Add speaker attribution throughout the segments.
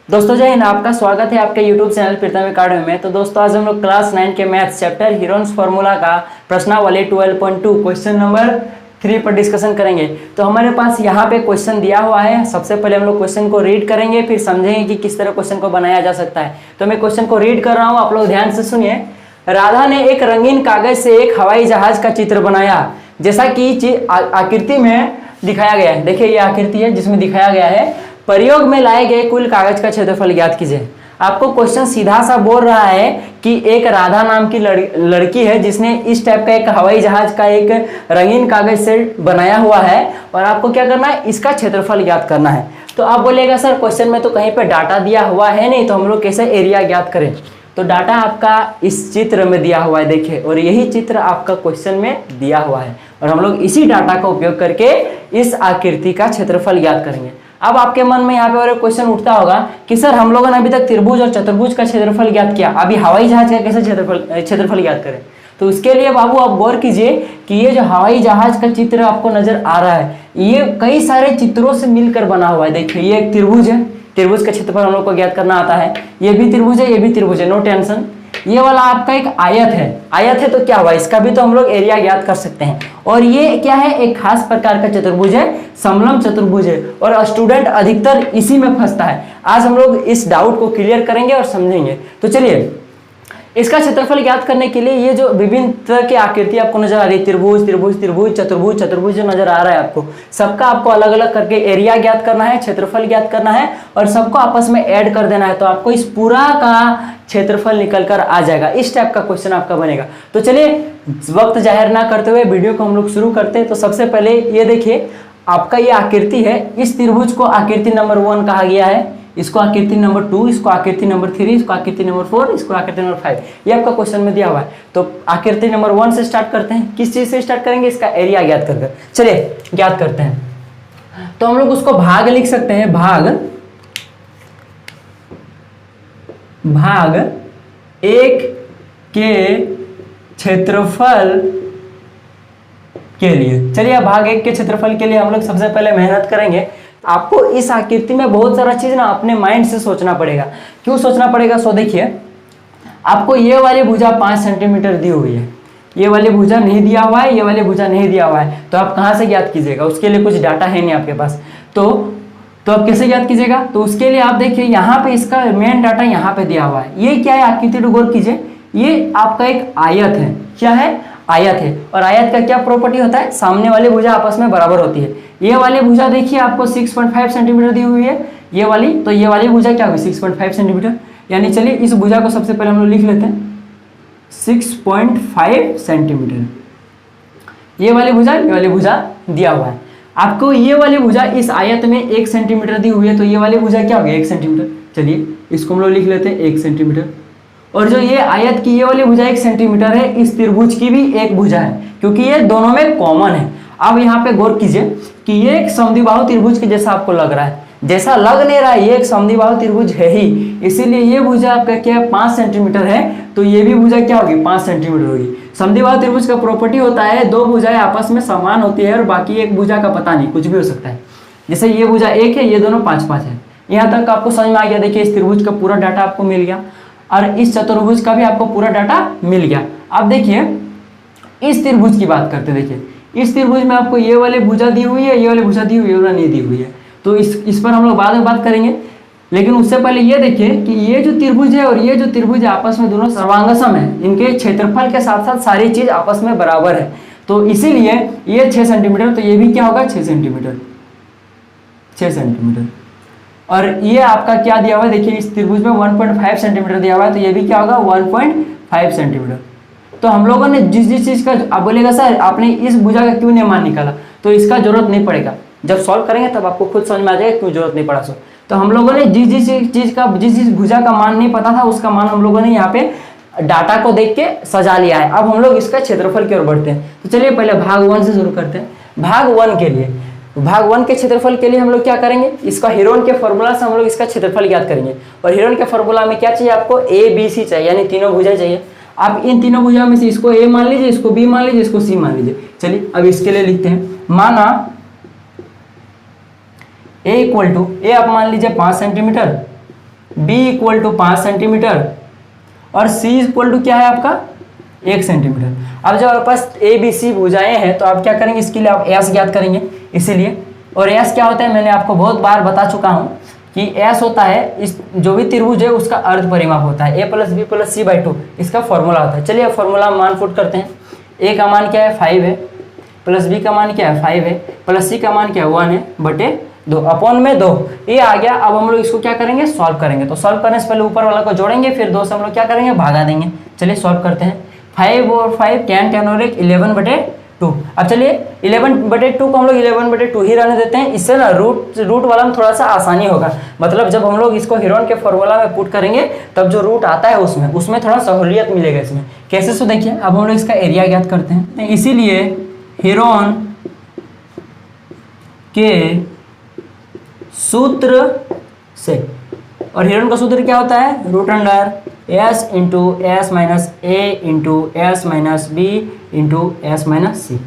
Speaker 1: दोस्तों जय हिंद, आपका स्वागत है आपके YouTube चैनल प्रीतम अकाडमी में। तो दोस्तों आज हम लोग क्लास 9 के मैथ्स चैप्टर हीरोन्स फार्मूला का प्रश्नावली 12.2 क्वेश्चन नंबर 3 पर डिस्कशन करेंगे। तो हमारे पास यहाँ पे क्वेश्चन दिया हुआ है। सबसे पहले हम लोग क्वेश्चन को रीड करेंगे, फिर समझेंगे कि किस तरह क्वेश्चन को बनाया जा सकता है। तो मैं क्वेश्चन को रीड कर रहा हूँ, आप लोग ध्यान से सुनिए। राधा ने एक रंगीन कागज से एक हवाई जहाज का चित्र बनाया, जैसा कि आकृति में दिखाया गया है। देखिए ये आकृति है जिसमें दिखाया गया है। प्रयोग में लाए गए कुल कागज का क्षेत्रफल ज्ञात कीजिए। आपको क्वेश्चन सीधा सा बोल रहा है कि एक राधा नाम की लड़की है जिसने इस टाइप का एक हवाई जहाज का एक रंगीन कागज से बनाया हुआ है, और आपको क्या करना है, इसका क्षेत्रफल ज्ञात करना है। तो आप बोलेगा सर क्वेश्चन में तो कहीं पे डाटा दिया हुआ है नहीं, तो हम लोग कैसे एरिया ज्ञात करें। तो डाटा आपका इस चित्र में दिया हुआ है, देखिए, और यही चित्र आपका क्वेश्चन में दिया हुआ है, और हम लोग इसी डाटा का उपयोग करके इस आकृति का क्षेत्रफल ज्ञात करेंगे। अब आपके मन में यहाँ पे और एक क्वेश्चन उठता होगा कि सर हम लोगों ने अभी तक त्रिभुज और चतुर्भुज का क्षेत्रफल ज्ञात किया, अभी हवाई जहाज का कैसे क्षेत्रफल ज्ञात करें। तो उसके लिए बाबू आप गौर कीजिए कि ये जो हवाई जहाज का चित्र आपको नजर आ रहा है, ये कई सारे चित्रों से मिलकर बना हुआ है। देखिए ये एक त्रिभुज है, त्रिभुज का क्षेत्रफल हम लोग को ज्ञात करना आता है। ये भी त्रिभुज है, ये भी त्रिभुज है, नो टेंशन। ये वाला आपका एक आयत है, आयत है तो क्या हुआ, इसका भी तो हम लोग एरिया ज्ञात कर सकते हैं। और ये क्या है, एक खास प्रकार का चतुर्भुज है, समलंब चतुर्भुज है, और स्टूडेंट अधिकतर इसी में फंसता है। आज हम लोग इस डाउट को क्लियर करेंगे और समझेंगे। तो चलिए इसका क्षेत्रफल ज्ञात करने के लिए ये जो विभिन्न तरह की आकृति आपको नजर आ रही है, त्रिभुज त्रिभुज त्रिभुज चतुर्भुज चतुर्भुज जो नजर आ रहा है आपको, सबका आपको अलग अलग करके एरिया ज्ञात करना है, क्षेत्रफल ज्ञात करना है, और सबको आपस में ऐड कर देना है। तो आपको इस पूरा का क्षेत्रफल निकल कर आ जाएगा। इस टाइप का क्वेश्चन आपका बनेगा। तो चलिए वक्त जाहिर ना करते हुए वीडियो को हम लोग शुरू करते हैं। तो सबसे पहले ये देखिए, आपका ये आकृति है, इस त्रिभुज को आकृति नंबर 1 कहा गया है, इसको आकृति नंबर 2, इसको आकृति नंबर 3, इसको आकृति नंबर 4, इसको आकृति नंबर 5। ये आपका क्वेश्चन में दिया हुआ है। तो आकृति नंबर 1 से स्टार्ट करते हैं। किस चीज से स्टार्ट करेंगे, इसका एरिया ज्ञात कर। चलिए ज्ञात करते हैं। तो हम लोग उसको भाग लिख सकते हैं, भाग 1 के क्षेत्रफल के लिए। चलिए भाग 1 के क्षेत्रफल के लिए हम लोग सबसे पहले मेहनत करेंगे। आपको इस आकृति में बहुत सारा चीज ना अपने माइंड से सोचना पड़ेगा। क्यों सोचना पड़ेगा, सो देखिए, आपको ये वाली भुजा 5 सेंटीमीटर दी हुई है, ये वाली भुजा नहीं दिया हुआ है, ये वाली भुजा नहीं दिया हुआ है। तो आप कहाँ से ज्ञात कीजिएगा, उसके लिए कुछ डाटा है नहीं आपके पास। तो आप कैसे ज्ञात कीजिएगा, तो उसके लिए आप देखिए यहाँ पे इसका मेन डाटा यहाँ पे दिया हुआ है। ये क्या है, आकृति को गौर कीजिए, ये आपका एक आयत है। क्या है, आयत है। और आयत का क्या प्रॉपर्टी होता है, सामने वाली भुजा आपस में बराबर होती है। ये वाली भुजा देखिए आपको 6.5 सेंटीमीटर दी हुई है, ये वाली, तो ये वाली भुजा क्या होगी 6.5 सेंटीमीटर। यानी चलिए इस भुजा को सबसे पहले हम लोग लिख लेते हैं 6.5 सेंटीमीटर। ये वाली भुजा दिया हुआ है आपको। ये वाली भुजा इस आयत में 1 सेंटीमीटर दी हुई है, तो ये वाली भुजा क्या होगी 1 सेंटीमीटर। चलिए इसको हम लोग लिख लेते हैं 1 सेंटीमीटर। और जो ये आयत की ये वाली भुजा 1 सेंटीमीटर है, इस त्रिभुज की भी एक भुजा है, क्योंकि ये दोनों में कॉमन है। अब यहाँ पे गौर कीजिए कि ये एक समद्विबाहु त्रिभुज के जैसा आपको लग रहा है, जैसा लग नहीं रहा है, ये एक समद्विबाहु त्रिभुज है ही, इसीलिए ये भुजा आपका क्या है 5 सेंटीमीटर है, तो ये भी भुजा क्या होगी 5 सेंटीमीटर होगी। समद्विबाहु त्रिभुज का प्रॉपर्टी होता है दो भुजाएं आपस में समान होती है, और बाकी एक भुजा का पता नहीं, कुछ भी हो सकता है। जैसे ये भुजा 1 है, ये दोनों 5-5 है। यहाँ तक आपको समझ में आ गया। देखिए इस त्रिभुज का पूरा डाटा आपको मिल गया, और इस चतुर्भुज का भी आपको पूरा डाटा मिल गया। अब देखिए इस त्रिभुज की बात करते हैं। देखिए इस त्रिभुज में आपको ये वाली भुजा दी हुई है, ये वाली भुजा दी हुई है, नहीं दी हुई है। तो इस पर हम लोग बाद में बात करेंगे, लेकिन उससे पहले ये देखिए कि ये जो त्रिभुज है और ये जो त्रिभुज है आपस में दोनों सर्वांगसम है, इनके क्षेत्रफल के साथ साथ सारी चीज आपस में बराबर है। तो इसीलिए ये 6 सेंटीमीटर, तो ये भी क्या होगा 6 सेंटीमीटर, 6 सेंटीमीटर। और ये आपका क्या दिया हुआ है, देखिए इस त्रिभुज में 1.5 सेंटीमीटर दिया हुआ है, तो ये भी क्या होगा 1.5 सेंटीमीटर। तो हम लोगों ने जिस चीज का, आप बोलेगा सर आपने इस भुजा का क्यों नहीं मान निकाला, तो इसका जरूरत नहीं पड़ेगा, जब सॉल्व करेंगे तब आपको खुद समझ में आ जाएगा क्यों जरूरत नहीं पड़ा। सो तो हम लोगों ने जिस भुजा का मान नहीं पता था, उसका मान हम लोगों ने यहाँ पे डाटा को देख के सजा लिया है। अब हम लोग इसका क्षेत्रफल की ओर बढ़ते हैं। तो चलिए पहले भाग 1 से शुरू करते हैं। भाग 1 के लिए, भाग 1 के क्षेत्रफल के लिए हम लोग क्या करेंगे, इसका हीरोन के फॉर्मूला से हम लोग इसका क्षेत्रफल ज्ञात करेंगे। और हीरोन के फॉर्मूला में क्या चाहिए आपको, ABC चाहिए, यानी तीनों भुजाएं चाहिए। आप इन तीनों भुजाओं में से इसको A मान लीजिए, इसको B मान लीजिए, इसको C मान लीजिए। चलिए अब इसके लिए लिखते हैं, माना A इक्वल टू, A आप मान लीजिए 5 centimetre, b equal to 5 centimetre और सी इक्वल टू क्या है आपका 1 सेंटीमीटर। अब जब आपके पास ए बी सी भुजाएं हैं तो आप क्या करेंगे, इसके लिए आप एस ज्ञात करेंगे इसीलिए। और एस क्या होता है, मैंने आपको बहुत बार बता चुका हूँ कि एस होता है इस जो भी त्रिभुज है उसका अर्ध परिमाप होता है, a plus b plus c by 2 इसका फॉर्मूला होता है। चलिए अब फॉर्मूला मान पुट करते हैं। ए का मान क्या है 5 है, प्लस बी का मान क्या है 5 है, प्लस सी का मान क्या है 1 है बटे 2 अपॉन में 2 ये आ गया। अब हम लोग इसको क्या करेंगे, सॉल्व करेंगे। तो सॉल्व करने से पहले ऊपर वाला को जोड़ेंगे, फिर 2 से हम लोग क्या करेंगे, भागा देंगे। चलिए सॉल्व करते हैं। 5 और 5 10 10 और 1 11 बटे 2। अब चलिए 11 बटे 2 को हम लोग 11 बटे 2 ही रहने देते हैं। इससे ना रूट वाला में थोड़ा सा आसानी होगा, मतलब जब हम लोग इसको हीरोन के फॉर्मूला में पुट करेंगे तब जो रूट आता है उसमें थोड़ा सहूलियत मिलेगा इसमें। कैसे, सो देखिए अब हम लोग इसका एरिया ज्ञात करते हैं। इसीलिए हीरोन के सूत्र से, और हीरोन का सूत्र क्या होता है, root under s into s minus a into s minus b into s minus c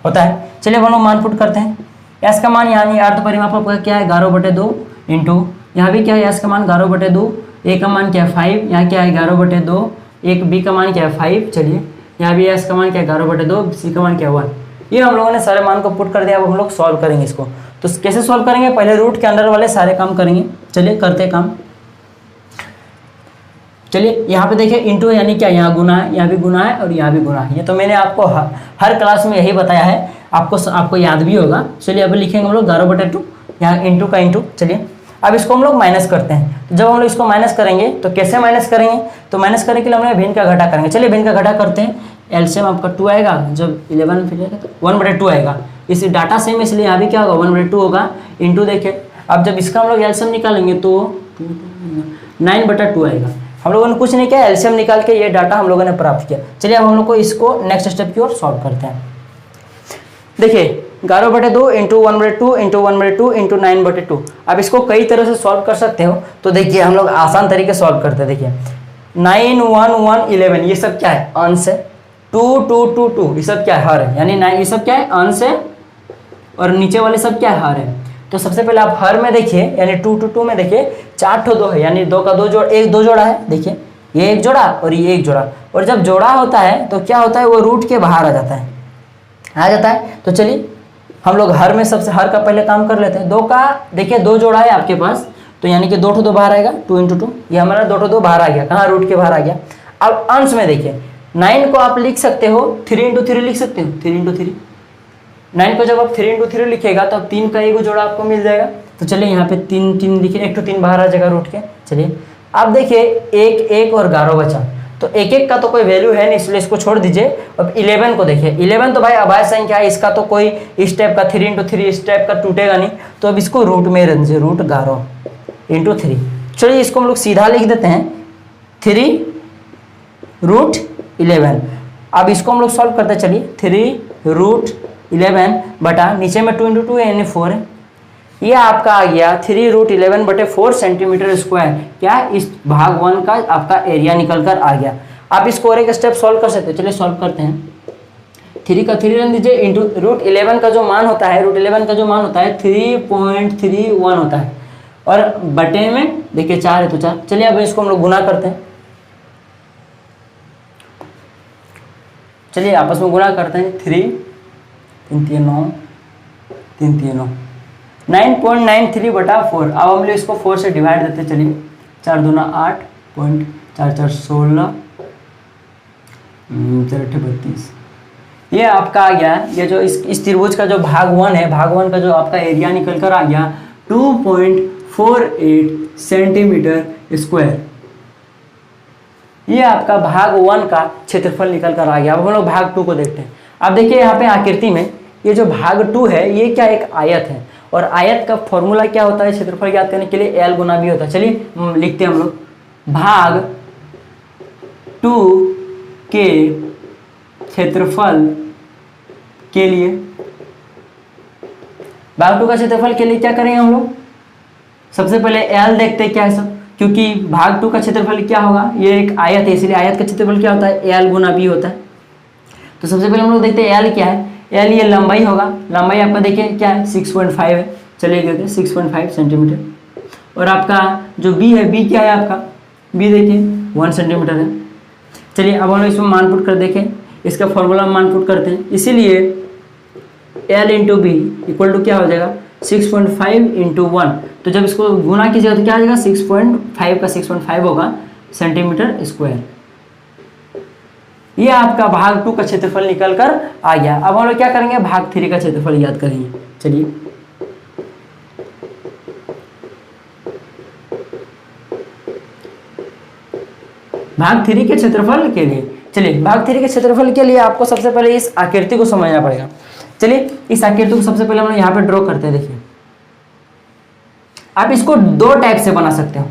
Speaker 1: होता है। चलिए हम लोग मान पुट करते हैं। एस का मान यानी अर्ध परिमाप आपका क्या है 11 बटे 2 इंटू यहाँ भी क्या है एस का मान 11 बटे 2, ए का मान क्या है 5, यहाँ क्या है 11 बटे 2, एक बी का मान क्या है 5। चलिए यहाँ भी एस का मान क्या है 11 बटे 2, सी का मान क्या है 1। ये हम लोगों ने सारे मान को पुट कर दिया। अब हम लोग सॉल्व करेंगे इसको। तो कैसे सॉल्व करेंगे, पहले रूट के अंदर वाले सारे काम करेंगे। चलिए करते काम। चलिए यहाँ पे देखिए इंटू यानी क्या, यहाँ गुना है, यहाँ भी गुना है और यहाँ भी गुना है। ये तो मैंने आपको हर क्लास में यही बताया है, आपको याद भी होगा। चलिए अब लिखेंगे हम लोग 11 बटे 2, यहाँ इंटू का इंटू। चलिए अब इसको हम लोग माइनस करते हैं। तो जब हम लोग इसको माइनस करेंगे तो कैसे माइनस करेंगे, तो माइनस करने के लिए हम लोग भिन्न का घटा करेंगे। चलिए भिन्न का घटा करते हैं। एलसीएम आपका 2 आएगा, जब 11 फिर तो 1 बटे 2 आएगा। इस डाटा सेम इसलिए यहाँ भी क्या होगा 1 बटे 2 होगा इंटू। देखिए अब जब इसका हम लोग एलसीएम निकालेंगे तो 9 बटा 2 आएगा। हम लोगों ने कुछ नहीं किया, एलसीएम निकाल के ये डाटा हम लोगों ने प्राप्त किया। चलिए अब हम लोग को इसको नेक्स्ट स्टेप की ओर सॉल्व करते हैं। देखिए 11 बटे 2 इंटू 1 बटे 2 इंटू 1 बटे 2 इंटू 9 बटे 2। अब इसको कई तरह से सॉल्व कर सकते हो। तो देखिए हम लोग आसान तरीके से सॉल्व करते हैं। देखिए 9 1 1 11 ये सब क्या है, अंश है। 2 2 2 2 ये सब क्या है, हर है। यानी 9 ये सब क्या है, अंश है, और नीचे वाले सब क्या है, हर है। तो सबसे पहले आप हर में देखिए, यानी 2 2 2 में देखिए 4 ठो 2 है, यानी 2 का 2 जोड़, एक 2 जोड़ा है। देखिए ये एक जोड़ा और ये एक जोड़ा, और जब जोड़ा होता है तो क्या होता है, वो रूट के बाहर आ जाता है। तो चलिए हम लोग हर में सबसे हर का पहले काम कर लेते हैं। 2 का देखिए 2 जोड़ा है आपके पास, तो यानी कि 2 ठो 2 बाहर आएगा, 2 इंटू 2 ये हमारा 2 ठो 2 बाहर आ गया। कहाँ, रूट के बाहर आ गया। अब अंश में देखिए 9 को आप लिख सकते हो 3 इंटू 3 लिख सकते हो, 3 इंटू 3। 9 को जब आप 3 इंटू 3 लिखेगा तो अब 3 का एक जोड़ा आपको मिल जाएगा। तो चलिए यहाँ पे 3 3 लिखिए, 1 तो 3 बाहर आ जाएगा रूट के। चलिए अब देखिए 1 1 और 11 बचा, तो 1 1 का तो कोई वैल्यू है नहीं, इसलिए इसको छोड़ दीजिए। अब 11 को देखिए, 11 तो भाई अभाज्य संख्या है, इसका तो कोई इस टाइप का 3 इंटू 3 इस टाइप का टूटेगा नहीं। तो अब इसको रूट में रख दीजिए, रूट 11 इंटू 3। चलिए इसको हम लोग सीधा लिख देते हैं 3 रूट 11। अब इसको हम लोग सॉल्व करते हैं। चलिए 3 रूट 11 बटा नीचे में 2 इंटू 2 यानी 4 है। ये आपका आ गया 3 रूट 11 बटे 4 सेंटीमीटर स्क्वायर। क्या, इस भाग 1 का आपका एरिया निकल कर आ गया। आप इसको और एक स्टेप सॉल्व कर सकते हैं। चलिए सॉल्व करते हैं। 3 का 3 रख दीजिए इंटू रूट 11 का जो मान होता है, रूट 11 का जो मान होता है 3.31 होता है, और बटे में देखिए 4 है तो 4। चलिए अब इसको हम लोग गुना करते हैं। चलिए आपस में गुणा करते हैं। 3 3 3 9 3 3 9 9.93 बटा 4। अब हम लोग इसको 4 से डिवाइड देते हैं। चलिए 4 दूना 8 4 4 16 4 8 32। ये आपका आ गया, ये जो इस त्रिभुज का जो भाग 1 है, भाग 1 का जो आपका एरिया निकल कर आ गया 2.48 सेंटीमीटर स्क्वायर। ये आपका भाग 1 का क्षेत्रफल निकल कर आ गया। अब हम लोग भाग 2 को देखते हैं। अब देखिए यहाँ पे आकृति में ये जो भाग 2 है ये क्या, एक आयत है, और आयत का फॉर्मूला क्या होता है क्षेत्रफल ज्ञात करने के लिए, एल गुना बी होता है। चलिए लिखते हैं हम लोग, भाग 2 के क्षेत्रफल के लिए, भाग 2 का क्षेत्रफल के लिए क्या करेंगे हम लोग, सबसे पहले एल देखते हैं क्या है सब, क्योंकि भाग 2 का क्षेत्रफल क्या होगा, ये एक आयत है, इसलिए आयत का क्षेत्रफल क्या होता है, एल गुना बी होता है। तो सबसे पहले हम लोग देखते हैं एल क्या है। एल ये लंबाई होगा, लंबाई आपका देखिए क्या है 6.5 है। चलिए देखते हैं 6.5 सेंटीमीटर, और आपका जो बी है, बी क्या है आपका, बी देखिए 1 सेंटीमीटर है। चलिए अब हम इसमें मान पुट कर देखें, इसका फॉर्मूला मान पुट करते हैं। इसीलिए L into b equal to क्या हो जाएगा 6.5 इंटू 1। तो जब इसको गुना कीजिएगा तो क्या आ जाएगा 6.5 का 6.5 होगा सेंटीमीटर स्क्वायर। ये आपका भाग 2 का क्षेत्रफल निकल कर आ गया। अब हम लोग क्या करेंगे, भाग 3 का क्षेत्रफल याद करेंगे। चलिए भाग 3 के क्षेत्रफल के लिए, चलिए भाग 3 के क्षेत्रफल के लिए आपको सबसे पहले इस आकृति को समझना पड़ेगा। चलिए इस आकृति को सबसे पहले हम लोग यहाँ पे ड्रॉ करते हैं। देखिए आप इसको 2 टाइप से बना सकते हो।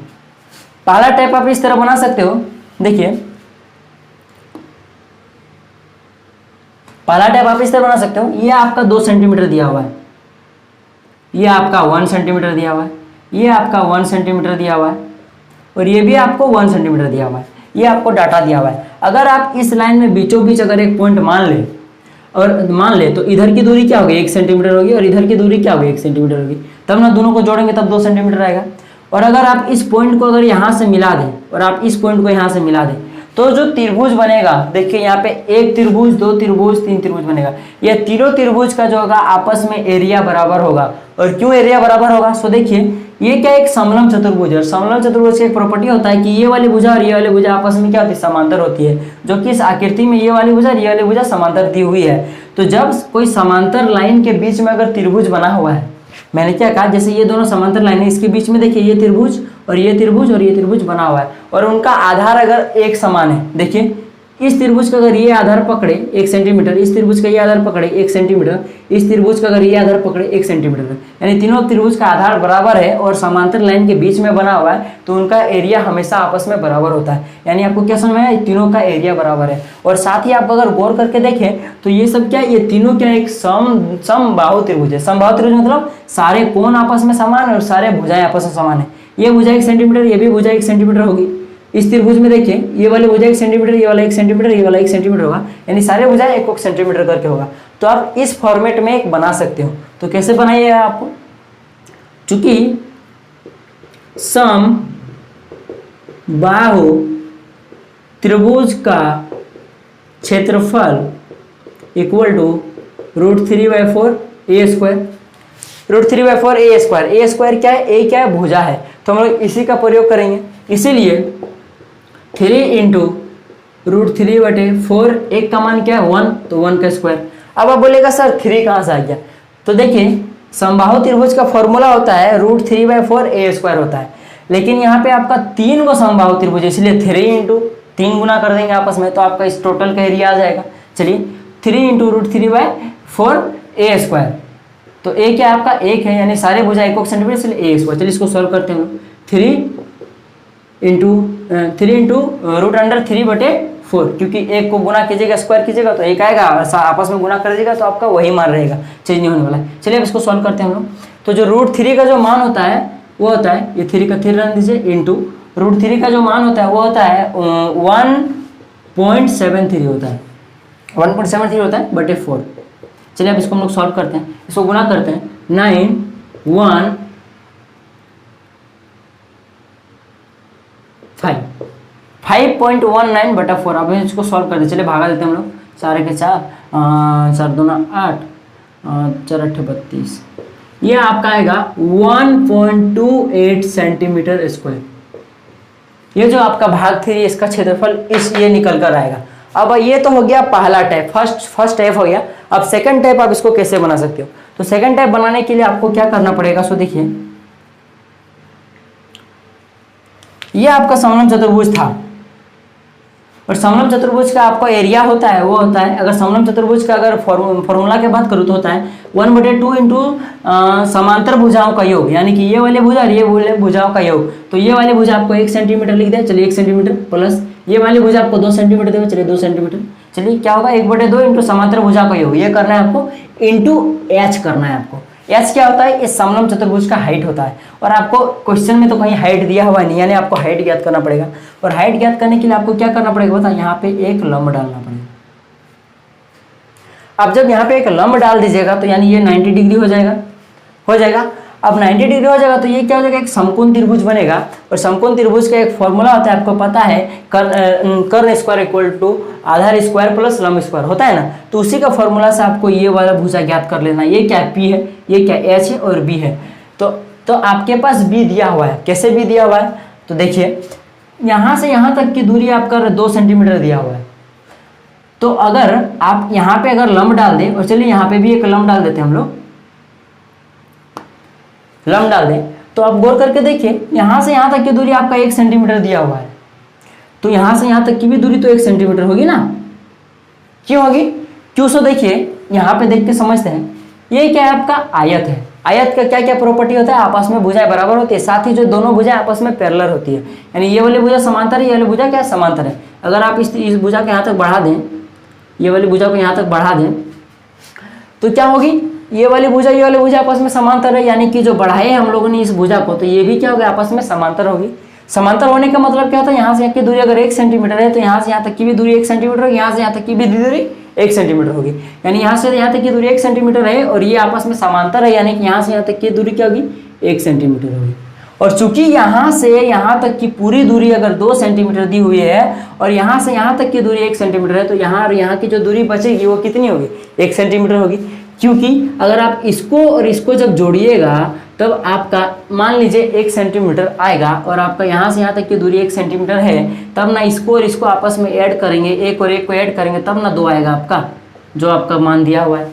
Speaker 1: पहला टाइप आप इस तरह बना सकते हो, देखिए पहला टाइप आप इस तरह बना सकते हो। ये आपका 2 सेंटीमीटर दिया हुआ है, ये आपका 1 सेंटीमीटर दिया हुआ है, ये आपका 1 सेंटीमीटर दिया हुआ है, और ये भी आपको 1 सेंटीमीटर दिया हुआ है। ये आपको डाटा दिया हुआ है। अगर आप इस लाइन में बीचों बीच अगर एक पॉइंट मान ले तो इधर की दूरी क्या होगी 1 सेंटीमीटर होगी, और इधर की दूरी क्या होगी 1 सेंटीमीटर होगी। तब ना दोनों को जोड़ेंगे तब 2 सेंटीमीटर आएगा। और अगर आप इस पॉइंट को अगर यहाँ से मिला दें और आप इस पॉइंट को यहाँ से मिला दें तो जो त्रिभुज बनेगा, देखिए यहाँ पे 1 त्रिभुज, 2 त्रिभुज, 3 त्रिभुज बनेगा। ये तीनों त्रिभुज का जो होगा आपस में एरिया बराबर होगा। और क्यों एरिया बराबर होगा, सो देखिए ये क्या एक समलंब चतुर्भुज है। समलंब चतुर्भुज की एक प्रॉपर्टी होता है कि ये वाली भुजा और ये वाली भुजा आपस में क्या होती है, समांतर होती है। जो कि इस आकृति में ये वाली भुजा और ये वाली भुजा समांतर दी हुई है। तो जब कोई समांतर लाइन के बीच में अगर त्रिभुज बना हुआ है, मैंने क्या कहा, जैसे ये दोनों समांतर लाइन है, इसके बीच में देखिए ये त्रिभुज और ये त्रिभुज और ये त्रिभुज बना हुआ है, और उनका आधार अगर एक समान है। देखिए इस त्रिभुज का अगर ये आधार पकड़े 1 सेंटीमीटर, इस त्रिभुज का ये आधार पकड़े 1 सेंटीमीटर, इस त्रिभुज का अगर ये आधार पकड़े 1 सेंटीमीटर, यानी तीनों त्रिभुज का आधार बराबर है और समांतर लाइन के बीच में बना हुआ है, तो उनका एरिया हमेशा आपस में बराबर होता है। यानी आपको क्या समझ में आया, तीनों का एरिया बराबर है। और साथ ही आप अगर गौर करके देखें तो ये सब क्या, ये तीनों क्या एक समबाहु त्रिभुज है। समबाहु त्रिभुज मतलब सारे कोण आपस में समान है और सारे भुजाएं आपस में समान है। ये भुजा 1 सेंटीमीटर, ये भी भुजा 1 सेंटीमीटर होगी। इस त्रिभुज में देखिए ये वाली भुजा 1 सेंटीमीटर, ये वाला 1 सेंटीमीटर, ये वाला 1 सेंटीमीटर होगा, यानी सारे भुजाएं 1 सेंटीमीटर करके होगा। तो आप इस फॉर्मेट में एक बना सकते हो। तो कैसे बनाइए आपको, चूंकि समबाहु त्रिभुज का क्षेत्रफल equal to √3/4 a²। √3/4 a²। a² क्या है, a क्या है, भुजा है। तो हम लोग इसी का प्रयोग करेंगे। इसीलिए 3 इंटू √3/4, एक का मान क्या है 1, तो 1 का स्क्वायर। अब आप बोलेगा सर 3 कहाँ से आ गया, तो देखिए समबाहु त्रिभुज का फॉर्मूला होता है √3/4 a² होता है। लेकिन यहाँ पे आपका 3 को समबाहु त्रिभुज, इसलिए 3 इंटू 3 गुना कर देंगे आपस में, तो आपका इस टोटल का एरिया आ जाएगा। चलिए 3 इंटू √3/4 a²। तो a क्या आपका 1 है, यानी सारे भुजा 1 सेंटीमीटर, इसलिए a²। चलिए इसको सॉल्व करते हैं। 3 इंटू √3/4, क्योंकि 1 को गुना कीजिएगा स्क्वायर कीजिएगा तो 1 आएगा, आपस में गुना कर दीजिएगा तो आपका वही मान रहेगा, चेंज नहीं होने वाला है। चलिए अब इसको सॉल्व करते हैं हम लोग। तो जो √3 का जो मान होता है वो होता है, ये 3 का 3 रन दीजिए, इंटू √3 का जो मान होता है वो होता है 1.73 होता है, 1.73 होता है बटे 4। चलिए अब इसको हम लोग सॉल्व करते हैं, इसको गुना करते हैं। 5.19 बटा 4। अब इसको सॉल्व करते हैं। चलिए भागा देते हैं हम लोग, 4 के 4, 4 दूना 8, 4 8 32। ये आपका आएगा 1.28 सेंटीमीटर स्क्वायर। ये जो आपका भाग 3 इसका क्षेत्रफल ये निकल कर आएगा। अब ये तो हो गया पहला टाइप, फर्स्ट टाइप हो गया। अब सेकंड टाइप आप इसको कैसे बना सकते हो, तो सेकंड टाइप बनाने के लिए आपको क्या करना पड़ेगा, सो देखिए ये आपका समलंब चतुर्भुज था, और समलंब चतुर्भुज का आपका एरिया होता है वो होता है, अगर समलंब चतुर्भुज का अगर फॉर्मूला की बात करूँ तो होता है 1/2 इंटू समांतर भुजाओं का योग, यानी कि ये वाले भुजा और ये वाले भुजाओं का योग। तो ये वाली भुजा आपको 1 सेंटीमीटर लिख दे, चलिए 1 सेंटीमीटर, प्लस ये वाली भुजा आपको 2 सेंटीमीटर देगा, चलिए 2 सेंटीमीटर। चलिए क्या होगा 1/2 इंटू समांतर भुजा का योग, ये करना है आपको, इंटू h करना है आपको। h क्या होता है, इस समलंब चतुर्भुज का हाइट होता है, और आपको क्वेश्चन में तो कहीं हाइट दिया हुआ नहीं, यानी आपको हाइट ज्ञात करना पड़ेगा। और हाइट ज्ञात करने के लिए आपको क्या करना पड़ेगा, बता, यहाँ पे एक लंब डालना पड़ेगा। अब जब यहाँ पे एक लंब डाल दीजिएगा तो यानी ये 90 डिग्री हो जाएगा। अब 90 डिग्री हो जाएगा तो ये क्या हो जाएगा, एक समकोण त्रिभुज बनेगा। और समकोण त्रिभुज का एक फॉर्मूला होता है, आपको पता है, कर्ण स्क्वायर इक्वल टू आधार स्क्वायर प्लस लंब स्क्वायर होता है ना। तो उसी का फॉर्मूला से आपको ये वाला भुजा ज्ञात कर लेना। ये क्या P है, ये क्या H है और B है। तो आपके पास B दिया हुआ है। कैसे B दिया हुआ है, तो देखिए यहाँ से यहाँ तक की दूरी आपका 2 सेंटीमीटर दिया हुआ है। तो अगर आप यहाँ पे अगर लंब डाल दें, और चलिए यहाँ पे भी एक लंब डाल देते हैं हम लोग, लंब डाल दें, तो आप गौर करके देखिए यहाँ से यहाँ तक की दूरी आपका 1 सेंटीमीटर दिया हुआ है। तो यहाँ से यहाँ तक की भी दूरी तो 1 सेंटीमीटर होगी ना। क्यों होगी, क्यों? सो देखिए यहाँ पे देख के समझते हैं। ये क्या है, आपका आयत है। आयत का क्या क्या प्रॉपर्टी होता है, आपस में भुजाएं बराबर होती है, साथ ही जो दोनों भुजाएं आपस में पैरेलल होती है। यानी ये वाली भुजा समांतर है, ये वाली भुजा क्या समांतर है। अगर आप इस भुजा को यहाँ तक बढ़ा दें, ये वाली भुजा को यहाँ तक बढ़ा दें, तो क्या होगी, ये वाली भुजा आपस में समांतर है। यानी कि जो बढ़ाए हम लोगों ने इस भुजा को, तो ये भी क्या होगा, आपस में समांतर होगी। समांतर होने का मतलब क्या होता है, यहाँ से यहाँ की दूरी अगर 1 सेंटीमीटर है तो यहाँ से यहाँ तक की भी दूरी 1 सेंटीमीटर होगी, यहाँ से यहाँ तक की भी दूरी 1 सेंटीमीटर होगी। यानी यहाँ से यहाँ तक की दूरी 1 सेंटीमीटर है और ये आपस में समांतर है, यानी कि यहाँ से यहाँ तक की दूरी क्या होगी, 1 सेंटीमीटर होगी। और चूंकि यहाँ से यहाँ तक की पूरी दूरी अगर 2 सेंटीमीटर दी हुई है और यहाँ से यहाँ तक की दूरी 1 सेंटीमीटर है, तो यहाँ और यहाँ की जो दूरी बचेगी वो कितनी होगी, 1 सेंटीमीटर होगी। क्योंकि अगर आप इसको और इसको जब जोड़िएगा तब आपका मान लीजिए 1 सेंटीमीटर आएगा और आपका यहाँ से यहाँ तक की दूरी 1 सेंटीमीटर है, तब ना इसको और इसको आपस में ऐड करेंगे, एक और एक को ऐड करेंगे, तब ना 2 आएगा आपका, जो आपका मान दिया हुआ है।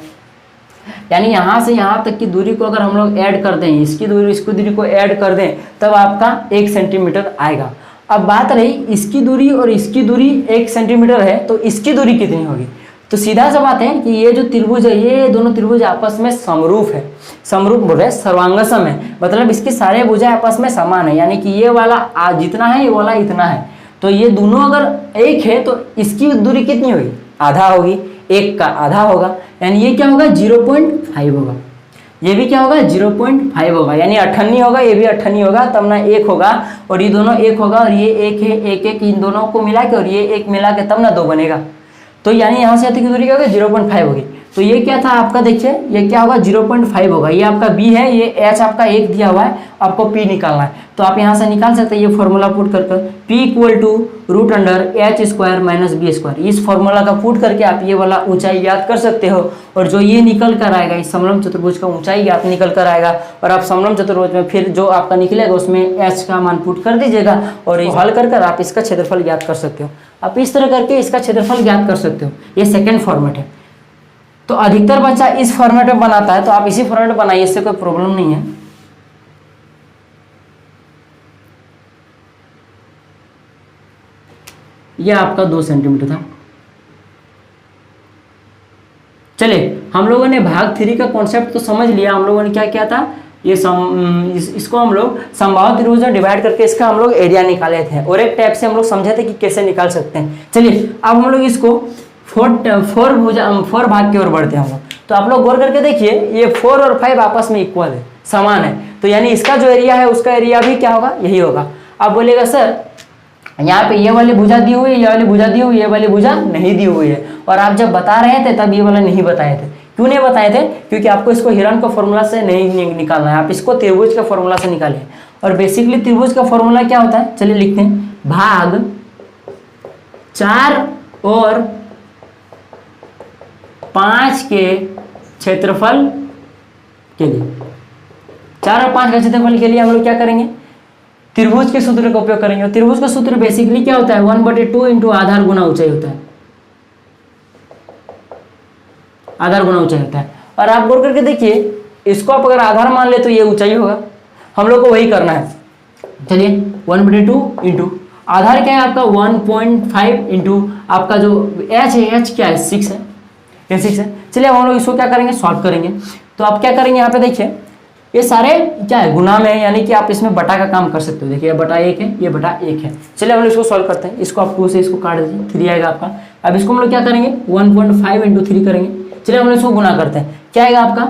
Speaker 1: यानी यहाँ से यहाँ तक की दूरी को अगर हम लोग ऐड कर दें, इसकी दूरी को ऐड कर दें, तब आपका 1 सेंटीमीटर आएगा। अब बात रही इसकी दूरी और इसकी दूरी 1 सेंटीमीटर है, तो इसकी दूरी कितनी होगी। तो सीधा सा बात है कि ये जो त्रिभुज है, ये दोनों त्रिभुज आपस में समरूप है। समरूप बोल रहे सर्वांगसम है, मतलब इसके सारे भुजा आपस में समान है। यानी कि ये वाला जितना है, ये वाला इतना है। तो ये दोनों अगर एक है तो इसकी दूरी कितनी होगी, आधा होगी, 1 का आधा होगा। यानी ये क्या होगा, 0.5 होगा। ये भी क्या होगा, 0.5 होगा। यानी 98 होगा, ये भी 98 होगा, तब ना 1 होगा। और ये दोनों 1 होगा और ये 1 है, 1 इन दोनों को मिला के और ये 1 मिला के तब ना 2 बनेगा। तो यानी यहाँ से की दूरी क्या होगी, 0.5 होगी। तो ये क्या था आपका, देखिए ये क्या होगा, 0.5 होगा। ये आपका B है, ये H आपका 1 दिया हुआ है, आपको P निकालना है। तो आप यहाँ से निकाल सकते हैं ये फॉर्मूला पुट कर P equal to √H² - B²। इस फॉर्मूला का पुट करके आप ये वाला ऊंचाई ज्ञात कर सकते हो। और जो ये निकल कर आएगा, इस समलंब चतुर्भुज का ऊंचाई ज्ञात निकल कर आएगा। और आप समलंब चतुर्भुज में फिर जो आपका निकलेगा उसमें H का मान पुट कर दीजिएगा और हल कर आप इसका क्षेत्रफल ज्ञात कर सकते हो। आप इस तरह करके इसका क्षेत्रफल ज्ञात कर सकते हो। ये सेकेंड फॉर्मेट है। तो अधिकतर बच्चा इस फॉर्मेट में बनाता है, तो आप इसी फॉर्मेट में बनाइए, इससे कोई प्रॉब्लम नहीं है। यह आपका 2 सेंटीमीटर था। चलिए, हम लोगों ने भाग 3 का कॉन्सेप्ट तो समझ लिया। हम लोगों ने क्या किया था, ये इसको हम लोग समबाहु त्रिभुज में डिवाइड करके इसका हम लोग एरिया निकाले थे और एक टाइप से हम लोग समझे थे कि कैसे निकाल सकते हैं। चलिए, अब हम लोग इसको 4 भाग की ओर बढ़ते हैं हम लोग। तो आप लोग गौर करके देखिए, ये 4 और 5 आपस में इक्वल है, समान है। तो यानी इसका जो एरिया है उसका एरिया भी क्या होगा, यही होगा। आप बोलेगा सर यहाँ पे ये वाली भुजा दी हुई है, ये वाली भुजा दी हुई है, ये वाली भुजा नहीं दी हुई है। और आप जब बता रहे थे तब ये वाला नहीं बताए थे। क्यों नहीं बताए थे, क्योंकि आपको इसको हिरण का फॉर्मूला से नहीं निकालना है, आप इसको त्रिभुज का फॉर्मूला से निकालिए। और बेसिकली त्रिभुज का फॉर्मूला क्या होता है, चलिए लिखते हैं, भाग 4 और 5 के क्षेत्रफल के लिए, 4 और 5 के क्षेत्रफल के लिए हम लोग क्या करेंगे, त्रिभुज के सूत्र का उपयोग करेंगे। और त्रिभुज का सूत्र बेसिकली क्या होता है, 1/2 इंटू आधार गुना ऊंचाई होता है। आधार गुना ऊंचाई होता है। और आप गौर करके देखिए, इसको आप अगर आधार मान ले तो ये ऊंचाई होगा। हम लोग को वही करना है। चलिए, 1/2 इंटू आधार क्या है आपका 1.5 इंटू आपका जो h है, h क्या है 6 है, ये 6 है। चलिए, अब हम लोग इसको क्या करेंगे, सॉल्व करेंगे। तो आप क्या करेंगे, यहाँ पे देखिए ये सारे क्या है, गुना में है, यानी कि आप इसमें बटा का काम कर सकते हो। देखिए ये बटा 1 है, ये बटा 1 है। चलिए हम लोग इसको सॉल्व करते हैं। इसको आप 2 से इसको काट दीजिए, 3 आएगा आपका। अब इसको हम लोग क्या करेंगे, 1.5 इंटू 3 करेंगे। चलिए हम लोग इसको गुना करते हैं, क्या आएगा आपका,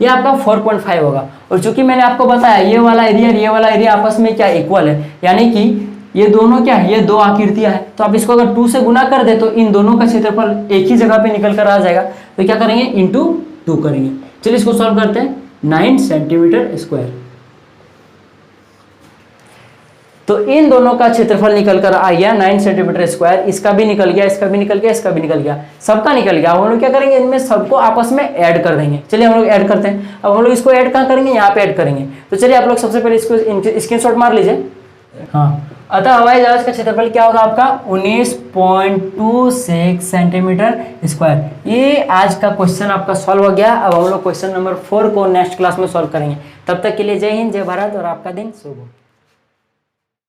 Speaker 1: ये आपका 4.5 होगा। और चूंकि मैंने आपको बताया ये वाला एरिया और ये वाला एरिया आपस में क्या इक्वल है, यानी कि ये दोनों क्या है, ये 2 आकृतियां हैं। तो आप इसको अगर 2 से गुना कर दे तो इन दोनों का क्षेत्रफल एक ही जगह पे निकल कर आ जाएगा। तो क्या करेंगे, इंटू 2 करेंगे। चलिए इसको सॉल्व करते हैं। 9 सेंटीमीटर स्क्वायर। तो इन दोनों का क्षेत्रफल निकल कर आ गया 9 सेंटीमीटर स्क्वायर। इसका भी निकल गया, इसका भी निकल गया, इसका भी निकल गया, सबका निकल गया। हम लोग क्या करेंगे, इनमें सबको आपस में ऐड कर देंगे। चलिए हम लोग ऐड करते हैं। अब हम लोग इसको ऐड कहाँ करेंगे, यहाँ पे ऐड करेंगे। तो चलिए आप लोग सबसे पहले इसको स्क्रीनशॉट मार लीजिए। हाँ, अतः हवाई जहाज का क्षेत्रफल क्या होगा आपका 19.26 सेंटीमीटर स्क्वायर। ये आज का क्वेश्चन आपका सॉल्व हो गया। अब हम लोग क्वेश्चन नंबर 4 को नेक्स्ट क्लास में सॉल्व करेंगे। तब तक के लिए जय हिंद, जय भारत और आपका दिन शुभ हो।